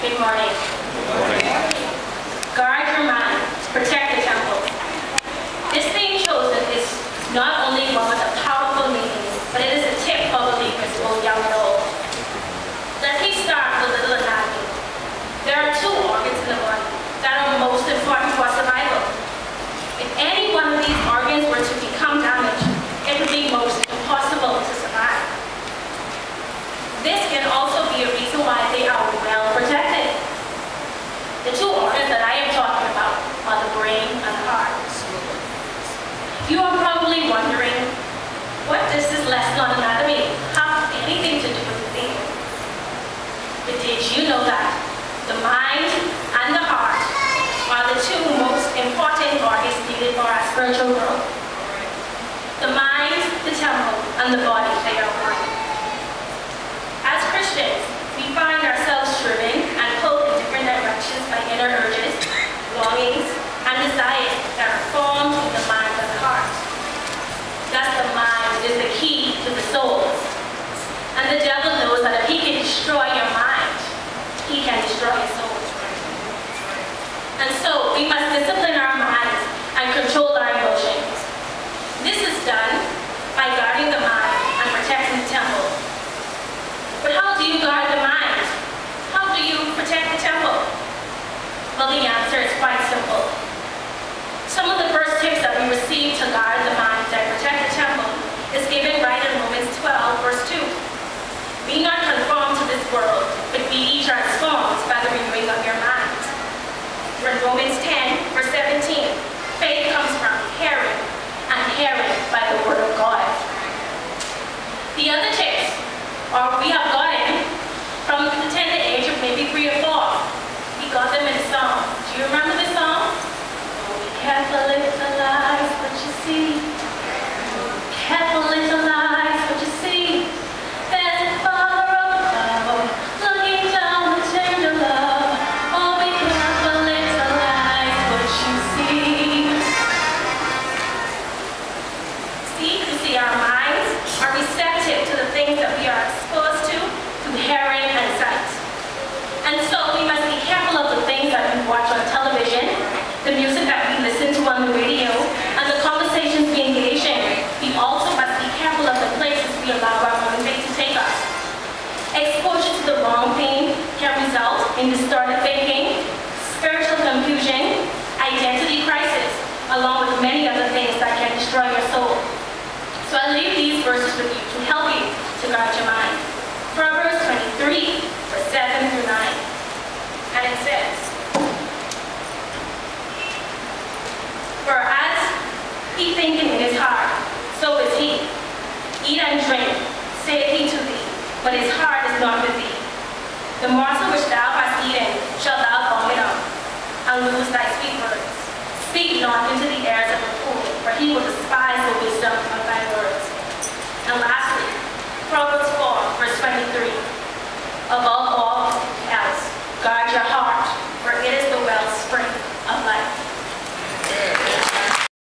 Good morning. Guard your mind. Protect the temple. This theme chosen is not only one with a powerful meaning, but it is a tip for believers, both young and old. Let me start with a little anatomy. There are two organs in the body that are most important for survival. If any one of these organs were to become damaged, it would be most impossible to survive. This can also be a reason why they are well protected. The two organs that I am talking about are the brain and the heart. You are probably wondering, what does this lesson on anatomy have anything to do with the theme? But did you know that the mind and the heart are the two most important organs needed for our spiritual growth? The mind, the temple, and the body, they are one. As Christians, we find ourselves driven and pulled in different directions by inner urges, longings, and desires that are formed in the mind and the heart. Thus, the mind is the key to the soul. And the devil knows that if he can destroy your mind, he can destroy your soul. And so, we must discipline our minds and control our emotions. This is done by guarding the mind and protecting the temple. But how do you guard the mind? How do you protect the temple? Well, the answer is quite simple. Some of the first tips that we receive to guard the mind and protect the temple is given right in Romans 12, verse 2. Be not conformed to this world, but be ye transformed by the renewing of your mind. In Romans 10, verse 17, faith comes from hearing, and hearing by the word of God. The other tips we have gotten from the tender age of maybe 3 or 4. We got them in a song. Do you remember the song? Oh, be careful, little eyes, what you see. Careful, little eyes, what you see. There's a Father above, looking down with tender love. Oh, be careful, little eyes, what you see. You see, our minds are receptive to the things that we are exposed to through hearing and sight. And so we must be careful of the things that we watch on television, the music that we listen to on the radio, and the conversations we engage in. We also must be careful of the places we allow our own faith to take us. Exposure to the wrong thing can result in distorted thinking, spiritual confusion, identity crisis, along with many other things that can destroy your soul. So I leave these verses with you to help you to guard your mind. Proverbs 23, verse 7 through 9. And it says, for as he thinketh in his heart, so is he. Eat and drink, saith he to thee, but his heart is not with thee. The morsel which thou hast eaten shalt thou vomit up, and lose thy sweet words. Speak not into the ears of a fool, for he will despise the wisdom of thy words. And lastly, Proverbs 4, verse 23. Above all else, guard your heart,